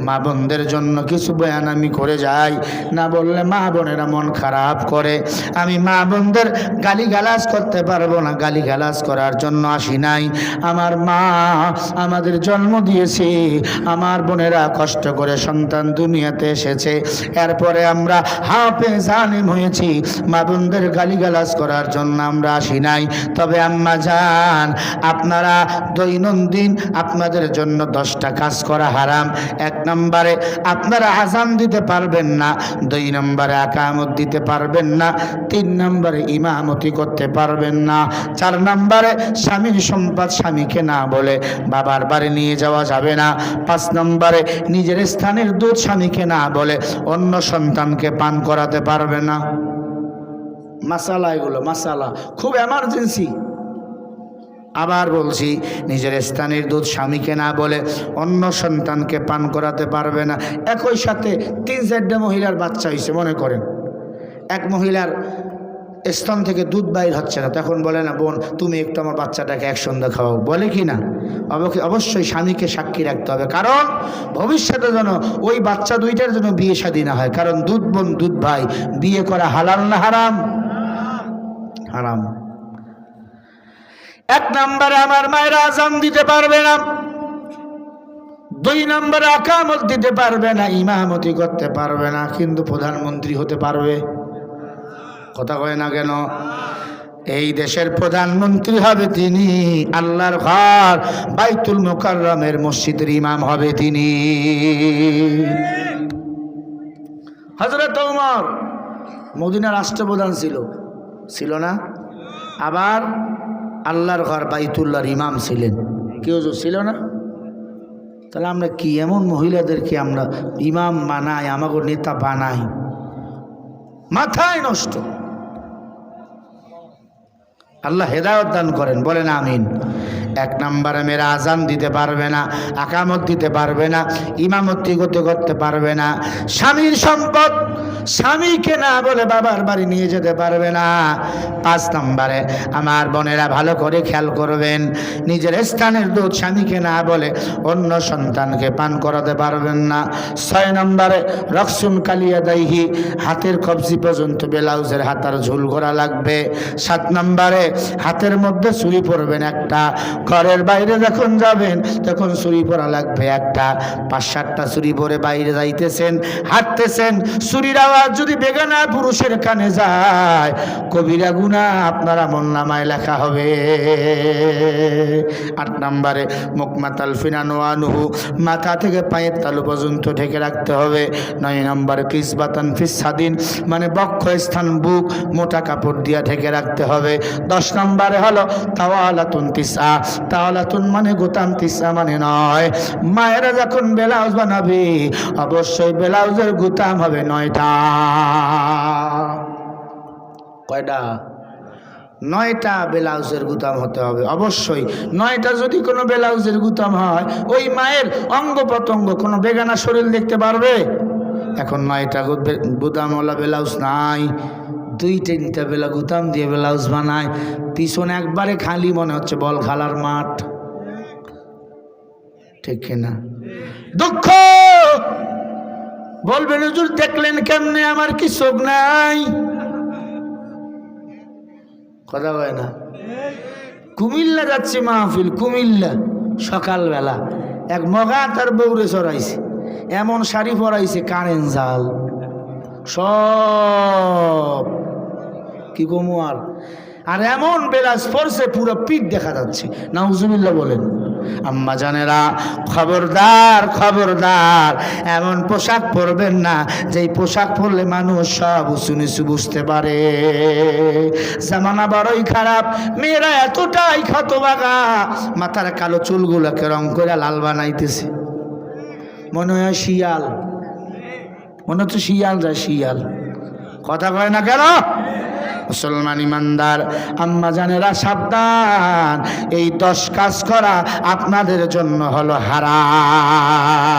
মা বোনদের জন্য কিছু বয়ান আমি করে যাই, না বললে মা বোনেরা মন খারাপ করে। আমি মা বোনদের গালিগালাজ করতে পারবো না, গালিগালাজ করার জন্য আসি নাই। আমার মা আমাদের জন্ম দিয়েছে, আমার বোনেরা কষ্ট করে সন্তান দুনিয়াতে এসেছে, এরপরে আমরা হাফেজ আলেম হয়েছি। মা বোনদের গালিগালাজ করার জন্য আমরা আসি নাই। তবে আম্মা জান, আপনারা দৈনন্দিন আপনাদের জন্য 10টা কাজ করা হারাম। 1 নম্বরে আপনারা আযান দিতে পারবেন না, 2 নম্বরে আকামত দিতে পারবেন না, 3 নম্বরে ইমামতি করতে পারবেন না, 4 নম্বরে স্বামীর সম্পদ স্বামীকে না বলে বাবার বাড়ি নিয়ে যাওয়া যাবে না, 5 নম্বরে নিজের স্থানের দুধ স্বামীকে না বলে অন্য সন্তানকে পান করাতে পারবে না। মাসালা, এগুলো মাসালা, খুব এমার্জেন্সি। আবার বলছি, নিজের স্থানের দুধ স্বামীকে না বলে অন্য সন্তানকে পান করাতে পারবে না। একই সাথে 3-4টা মহিলার বাচ্চা হয়েছে, মনে করেন এক মহিলার স্তন থেকে দুধ বাইর হচ্ছে না, তখন বলে না, বোন তুমি একটু আমার বাচ্চাটাকে এক সন্ধ্যা খাওয়াও, বলে কি না? অবশ্যই স্বামীকে সাক্ষী রাখতে হবে, কারণ ভবিষ্যতে যেন ওই বাচ্চা দুইটার জন্য বিয়ে শাদী না হয়। কারণ দুধ বোন দুধ ভাই বিয়ে করা হালাল না হারাম? হারাম। 1 নম্বরে আমার মায়েরা আযান দিতে পারবে না, 2 নম্বরে আকামত দিতে পারবে না, ইমামতি করতে পারবে না, কিন্তু প্রধানমন্ত্রী হতে পারবে। কথা কয় না কেন? এই দেশের প্রধানমন্ত্রী হবে তিনি, আল্লাহর ঘর বাইতুল মুকাররমের মসজিদের ইমাম হবে তিনি। হযরত ওমর মদিনার রাষ্ট্রপ্রধান ছিল না? আবার আল্লাহর ঘর বাইতুল্লাহর ইমাম ছিলেন, কেউ ছিল না? তাহলে আমরা কি এমন মহিলাদেরকে আমরা ইমাম বানাই, আমাকে নেতা বানাই? মাথায় নষ্ট। আল্লাহ হেদায়েত দান করেন, বলেন আমিন। 1 নম্বরে মেয়েরা আযান দিতে পারবে না, আকামত দিতে পারবে না, ইমামতি করতে পারবে না, স্বামীর সম্পদ স্বামীকে না বলে বাবার বাড়ি নিয়ে যেতে পারবে না। 5 নম্বরে আমার বোনেরা ভালো করে খেয়াল করবেন, নিজের স্থানের দুধ স্বামীকে না বলে অন্য সন্তানকে পান করাতে পারবেন না। 6 নম্বরে রকসুন কালিয়াদাইহি, হাতের কবজি পর্যন্ত ব্লাউজের হাতার ঝুল করা লাগবে। 7 নম্বরে হাতের মধ্যে ছুরি পরবেন একটা, ঘরের বাইরে যখন যাবেন তখন ছুরি পরা লাগবে একটা। 5-7টা ছুরি পরে বাইরে যাইতেছেন, হাঁটতেছেন, ছুরির আওয়াজ যদি বেগানা পুরুষের কানে যায়, কবিরা গুনাহ আপনার আমলনামায় লেখা হবে। 8 নম্বরে মুকমাতাল ফিনানুয়ানুহু, মাথা থেকে পায়ের তালু পর্যন্ত ঢেকে রাখতে হবে। 9 নম্বরে কিসবাতান ফিসাদিন, মানে বক্ষ স্থান বুক মোটা কাপড় দিয়ে ঢেকে রাখতে হবে। 10 নম্বরে হলো তাওয়ালাতুন তিসা, তাওয়ালাতুন মানে গোতাম, তিসা মানে নয়। মায়েরা যখন ব্লাউজ বানাবে অবশ্যই ব্লাউজের গোতাম হবে 9টা। কয়টা? 9টা ব্লাউজের গুতাম হতে হবে অবশ্যই। 9টা যদি কোনো ব্লাউজের গুতাম হয়, ওই মায়ের অঙ্গ প্রত্যঙ্গ কোনো বেগানা শরীর দেখতে পারবে? এখন 9টা গুতামওয়ালা ব্লাউজ নাই, 2-3টা গুতাম দিয়ে ব্লাউজ বানায়, পিছনে একবারে খালি, মনে হচ্ছে বল খেলার মাঠ। ঠিক কিনা? দুঃখ বলবেন হুজুর দেখলেন কেমনে, আমার কি চোখ নাই? কথা হয় না? কুমিল্লা যাচ্ছি মাহফিল, কুমিল্লা সকালবেলা এক মগা তার বউরে চড়াইছে, এমন শাড়ি পরাইছে কারেন্ট জাল সব, কি কমু আর এমন বেলাস পরছে পুরো পিঠ দেখা যাচ্ছে। নাউজুবিল্লাহ বলেন। আম্মা জানেরা, খবরদার খবরদার, এমন পোশাক পরবেন না যেই পোশাক পরলে মানুষ সব উঁচু নিচু বুঝতে পারে। জামানা বড়ই খারাপ, মেয়েরা এতটাই হতভাগা, মাথার কালো চুলগুলোকে রং করে লাল বানাইতেছে, মনে হয় শিয়াল, মনে হচ্ছে শিয়াল যায় শিয়াল। কথা কয় না কেন? মুসলমান ইমানদার আম্মা জানেরা সাবধান, এই 10 কাজ করা আপনাদের জন্য হলো হারাম।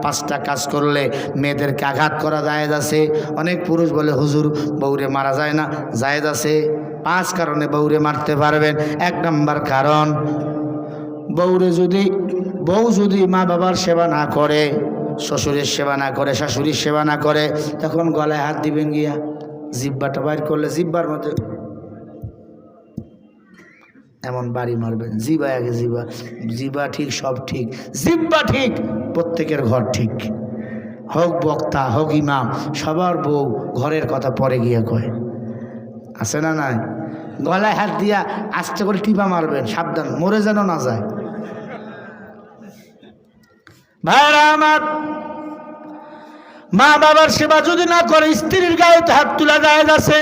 5টা কাজ করলে মেয়েদেরকে আঘাত করা জায়েজ আছে। অনেক পুরুষ বলে হুজুর বউরে মারা যায় না, জায়েজ আছে। 5 কারণে বউরে মারতে পারবেন। 1 নম্বর কারণ, বউ যদি মা বাবার সেবা না করে, শ্বশুরের সেবা না করে, শাশুড়ির সেবা না করে, তখন গলায় হাত দিবেন গিয়া, জিব্বাটা বাইর করলে জিব্বার মধ্যে এমন বাড়ি মারবেন। জিবা আগে, জিবা, জিবা ঠিক, সব ঠিক, জিব্বা ঠিক, প্রত্যেকের ঘর ঠিক, হোক বক্তা হোক ইমাম, সবার বউ ঘরের কথা পরে গিয়া কয়, আছে না নাই? গলায় হাত দিয়া আস্তে করে টিপা মারবেন, সাবধান মরে যেন না যায়। ভাইরা আমার, মা বাবার সেবা যদি না করে, স্ত্রীর গায়ে হাত তোলা জায়েজ আছে,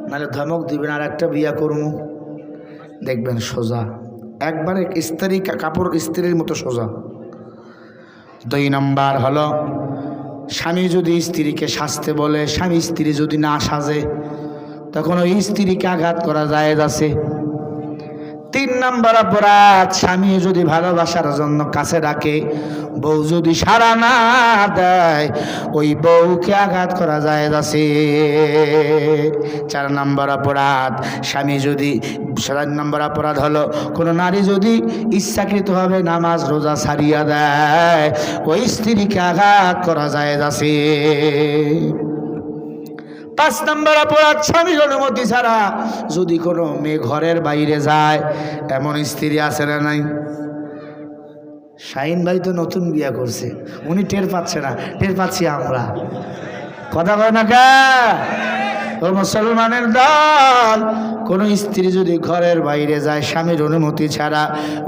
নাহলে ধমক দিবেন আর একটা বিয়া করবো, দেখবেন সোজা একবারে স্ত্রী কাপড় স্ত্রীর মতো সোজা। 2 নম্বর হলো, স্বামী যদি স্ত্রীকে সাজতে বলে, স্বামী স্ত্রী যদি না সাজে, তখন ওই স্ত্রীকে আঘাত করা জায়েজ আছে। 3 নম্বর অপরাধ, স্বামী যদি ভালোবাসার জন্য কাছে ডাকে, বউ যদি সাড়া না দেয়, ওই বউকে আঘাত করা জায়েজ আছে। 4 নম্বর অপরাধ, স্বামী যদি 4 নম্বর অপরাধ হলো, কোনো নারী যদি ইচ্ছাকৃতভাবে নামাজ রোজা ছাড়িয়া দেয়, ওই স্ত্রীকে আঘাত করা জায়েজ আছে। 5 নম্বর অপরাধ, স্বামীর অনুমতি ছাড়া যদি কোনো মেয়ে ঘরের বাইরে যায়, এমন স্ত্রী আছে না নাই? শাহিন ভাই তো নতুন বিয়া করছে, উনি টের পাচ্ছে না, টের পাচ্ছি আমরা, কথা কয় না কে? ও মুসলমানের দল, কোন স্ত্রী যদি ঘরের বাইরে যায় স্বামীর অনুমতি ছাড়া,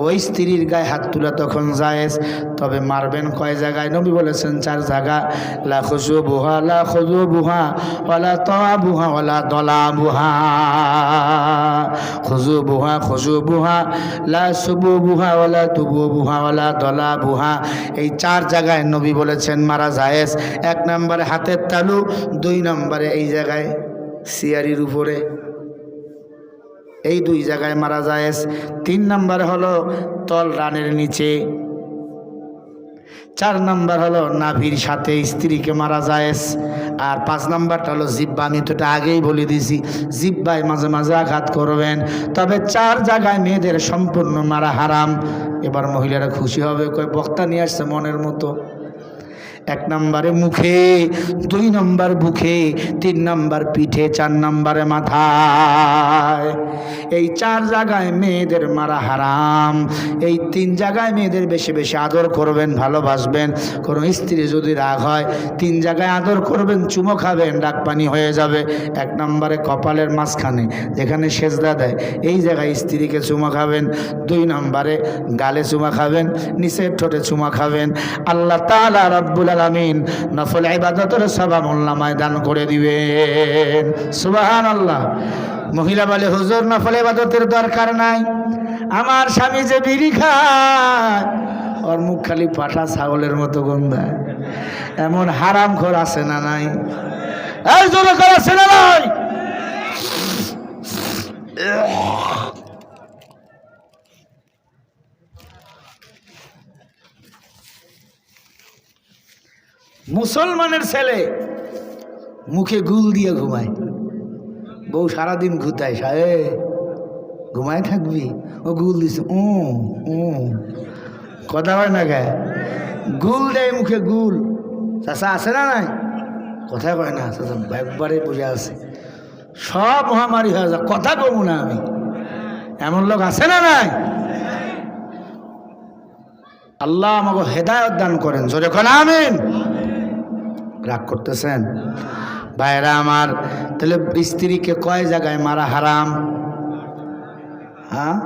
ওই স্ত্রীর গায়ে হাত তোলা তখন জায়েজ। তবে মারবেন কয় জায়গায়? নবী বলেছেন 4 জায়গা, লা খুজুবুহা লা খুজুবুহা ওয়ালা তাওয়াবুহা ওয়ালা দলাবুহা। খুজুবুহা খুজুবুহা লা সুবুবুহা ওয়ালা তুবুবুহা ওয়ালা দলাবুহা। এই 4 জায়গায় নবী বলেছেন মারা জায়েজ। 1 নম্বরে হাতের তালু, 2 নম্বরে এই জায়গায় সিয়ারির উপরে, এই 2 জায়গায় মারা জায়েজ। 3 নম্বর হলো তল রানের নিচে। 4 নম্বর হলো নাভির সাথে স্ত্রীকে মারা জায়েজ। আর 5 নম্বরটা হলো জিব্বা। আমি তো এটা আগেই বলে দিয়েছি, জিব্বায় মাঝে মাঝে আঘাত করবেন। তবে 4 জায়গায় মেয়েদের সম্পূর্ণ মারা হারাম। এবার মহিলারা খুশি হবে, কয় বক্তা নিয়ে আসছে মনের মতো। 1 নম্বরে মুখে, 2 নম্বর বুকে, 3 নম্বর পিঠে, 4 নম্বরে মাথায়। এই 4 জায়গায় মেয়েদের মারা হারাম। এই 3 জায়গায় মেয়েদের বেশি বেশি আদর করবেন, ভালোবাসবেন। কোনো স্ত্রী যদি রাগ হয়, 3 জায়গায় আদর করবেন, চুমো খাবেন, ডাক পানি হয়ে যাবে। 1 নম্বরে কপালের মাঝখানে যেখানে সেজদা দেয়, এই জায়গায় স্ত্রীকে চুমা খাবেন। 2 নম্বরে গালে চুমা খাবেন, নিচের ঠোঁটে চুমা খাবেন। আল্লাহ তাআলা রব্বুল আলামিন নফল ইবাদতের সওয়াব আমলনামায় দান করে দিবেন। সুবহানাল্লাহ। মহিলা বলে, হুজুর নফল ইবাদতের দরকার নাই, আমার স্বামী যে বিড়ি খায়, ওর মুখ খালি পাঠা ছাগলের মতো গন্ধায়। এমন হারামখোর আছে না নাই? এই জোরে করে আছে না নাই? মুসলমানের ছেলে মুখে গুল দিয়ে ঘুমায়, বউ সারাদিন ঘুতায়, সাহেব ঘুমায় থাকবি, ও গুল দিছে, কথা হয় না গায়ে, গুল দেয় মুখে গুল। চাষা আছে না নাই? কথা কয় না, চাষা একবারে বুঝে আছে, সব মহামারী হয়ে যায়, কথা কমু না আমি। এমন লোক আছে না নাই? আল্লাহ আমাকে হেদায়েত দান করেন, জোরে কোন আমিন। রাগ করতেছেন ভাইরা আমার? তাহলে স্ত্রীকে কয় জায়গায় মারা হারাম? হ্যাঁ,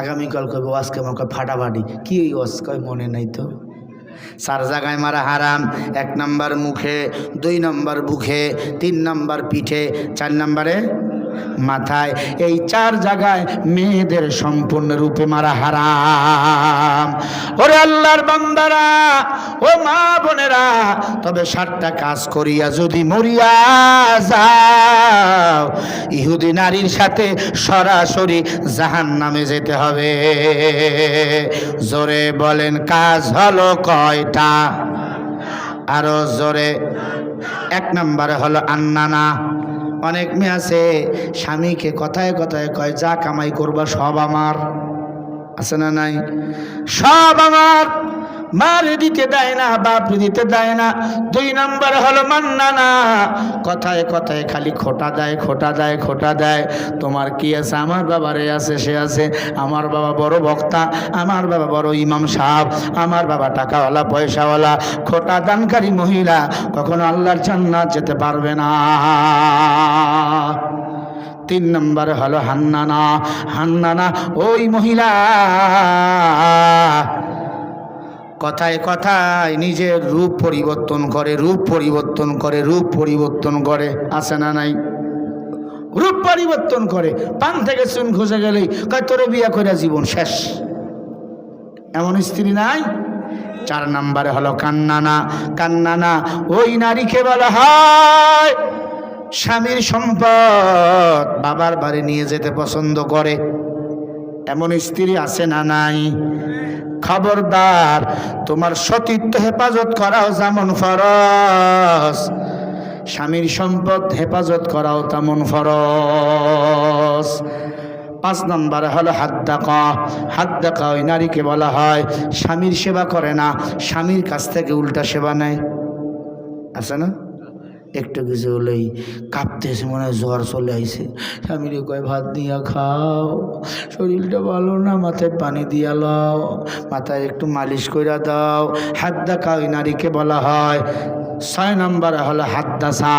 আগামীকাল কইব আজকে আমাকে ফাটাফাটি, কি ওই ওয়াজ কয় মনে নাই তো। 4 জায়গায় মারা হারাম। 1 নম্বর মুখে, 2 নম্বর বুকে, 3 নম্বর পিঠে, 4 নম্বরে মাথায়। এই 4 জায়গায় মেয়েদের সম্পূর্ণরূপে মারা হারাম। ওরে আল্লাহর বান্দারা, ও মা বোনেরা, তবে 7টা কাজ করিয়া যদি মরিয়া যাও, ইহুদি নারীর সাথে সরাসরি জাহান্নামে যেতে হবে। জোরে বলেন, কাজ হলো কয়টা? আরো জোরে। 1 নম্বরে হলো আন্নানা। অনেক মেয়ে আছে স্বামীকে কথায় কথায় কয়, যা কামাই করবা সব আমার। আছে না নাই? সব আমার মার দিতে দেয় না, বাপ দিতে দেয় না। 2 নম্বর হলো মান্নানা, কথায় কথায় খালি খোটা দেয়, খোটা দেয়, খোটা দেয়। তোমার কি আছে? আমার বাবারে আছে, সে আছে। আমার বাবা বড় বক্তা, আমার বাবা বড় ইমাম সাহেব, আমার বাবা টাকাওয়ালা পয়সাওয়ালা। খোটা দানকারী মহিলা কখনো আল্লাহর জান্নাত যেতে পারবে না। 3 নম্বর হলো হান্নানা। হান্নানা ওই মহিলা কথায় কথায় নিজের রূপ পরিবর্তন করে, রূপ পরিবর্তন করে, রূপ পরিবর্তন করে। আছে না নাই? রূপ পরিবর্তন করে। পান থেকে চুন খসে গেলেই কয় তোরে বিয়া করে জীবন শেষ। এমন স্ত্রী নাই? 4 নম্বরে হলো কান্নানা। কান্নানা ওই নারীকে বলা হয় স্বামীর সম্পদ বাবার বাড়ি নিয়ে যেতে পছন্দ করে। এমন স্ত্রী আছে না নাই? খবরদার, তোমার সতীত্ব হেফাজত করাও যেমন ফরজ, স্বামীর সম্পদ হেফাজত করাও তেমন ফরজ। 5 নম্বরে হলো হাদ্দাকা। হাদ্দাকা ওই নারীকে বলা হয় স্বামীর সেবা করে না, স্বামীর কাছ থেকে উল্টা সেবা নেয়। আছে না? একটু কিছু হলেই কাঁপতেছে, মনে হয় জ্বর চলে আইছে। স্বামীরে কয় ভাত দিয়া খাও, শরীরটা ভালো না, মাথায় পানি দিয়া লাও, মাথায় একটু মালিশ করে দাও। হাদ্দাকা ওই নারীকে বলা হয়। 6 নম্বরে হলো হাদ্দাসা।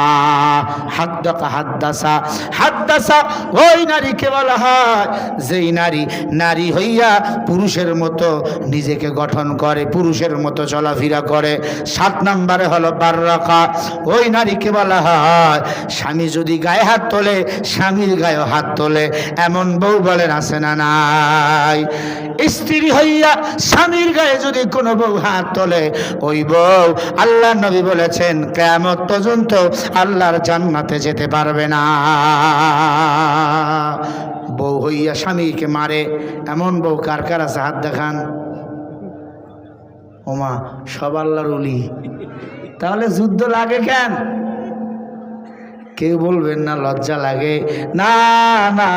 হাদ্দাকা হাদ্দাসা। হাদ্দাসা ওই নারীকে বলা হয় যেই নারী নারী হইয়া পুরুষের মতো নিজেকে গঠন করে, পুরুষের মতো চলাফেরা করে। 7 নম্বরে হলো বাররাকা। ওই নারীকে বলা হয় স্বামী যদি গায়ে হাত তোলে, স্বামীর গায়ে হাত তোলে। এমন বউ বলেন আছে না নাই? স্ত্রী হইয়া স্বামীর গায়ে যদি কোনো বউ হাত তোলে, ওই বউ আল্লাহ নবী বলেছেন কিয়ামত পর্যন্ত আল্লাহর জান্নাতে যেতে পারবে না। বউ হইয়া স্বামীকে মারে, এমন বউ কার কার আছে? হাত দেখান। ওমা, সব আল্লাহর ওলি। তাহলে যুদ্ধ লাগে কেন? কেউ বলবেন না লজ্জা লাগে? না না,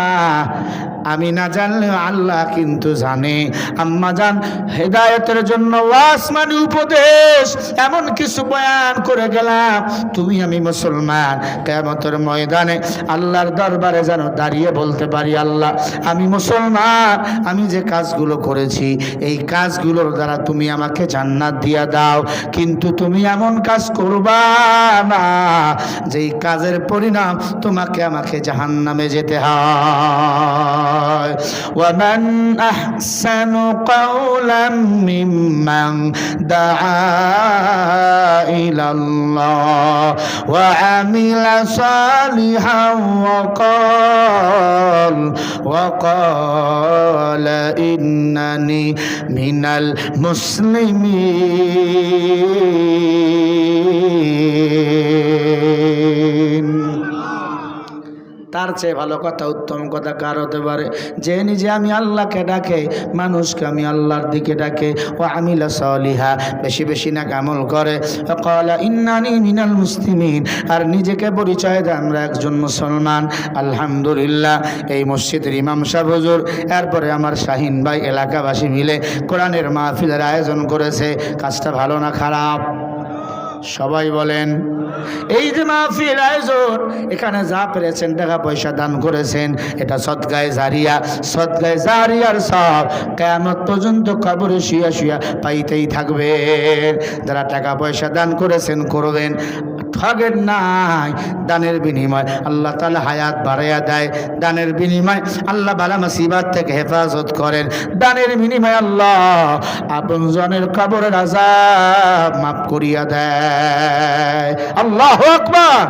আমি না জানলেও আল্লাহ কিন্তু জানে। আম্মা জান হেদায়েতের জন্য ওয়াজ মানে উপদেশ, এমন কিছু বয়ান করে গেলাম, তুমি আমি মুসলমান কিয়ামতের ময়দানে আল্লাহর দরবারে যেন দাঁড়িয়ে বলতে পারি, আল্লাহ আমি মুসলমান, আমি যে কাজগুলো করেছি এই কাজগুলোর দ্বারা তুমি আমাকে জান্নাত দিয়া দাও, কিন্তু তুমি এমন কাজ করবা না যেই কাজের পরিণাম তোমাকে আমাকে জাহান্নামে যেতে হয়। ওয়ামান আহসানু কাওলাম মিম্মান দাআ ইলাল্লাহ ওয়া আমিলা সালিহান ওয়া ক্বালা ইন্নানি মিনাল মুসলিমিন। তার চেয়ে ভালো কথা, উত্তম কথা কার হতে পারে? যে নিজে আমি আল্লাহকে ডাকে, মানুষকে আমি আল্লাহর দিকে ডাকে, ও আমিলা সালিহা, বেশি বেশি না আমল করে, ক্বালা ইন্নানি মিনাল মুসলিমিন, আর নিজেকে পরিচয় দেয় আমরা একজন মুসলমান। আলহামদুলিল্লাহ, এই মসজিদের ইমাম সাহেব হুজুর, এরপরে আমার শাহিন ভাই, এলাকাবাসী মিলে কোরআনের মাহফিলের আয়োজন করেছে। কাজটা ভালো না খারাপ? সবাই বলেন। এই যে মাহফিল আয়োজন, এখানে যা পেরেছেন টাকা পয়সা দান করেছেন, এটা সদকায়ে জারিয়া। সদকায়ে জারিয়ার সব কিয়ামত পর্যন্ত কবরে শুয়া শুয়া পাইতেই থাকবেন। যারা টাকা পয়সা দান করেছেন করবেন, ঠগেন নাই। দানের বিনিময় আল্লাহ তাআলা হায়াত বাড়াইয়া দেয়, দানের বিনিময় আল্লাহ বালা মুসিবত থেকে হেফাজত করেন, দানের বিনিময় আল্লাহ আপনজনের কবরের আযাব মাফ করিয়া দেয়। আল্লাহু আকবার।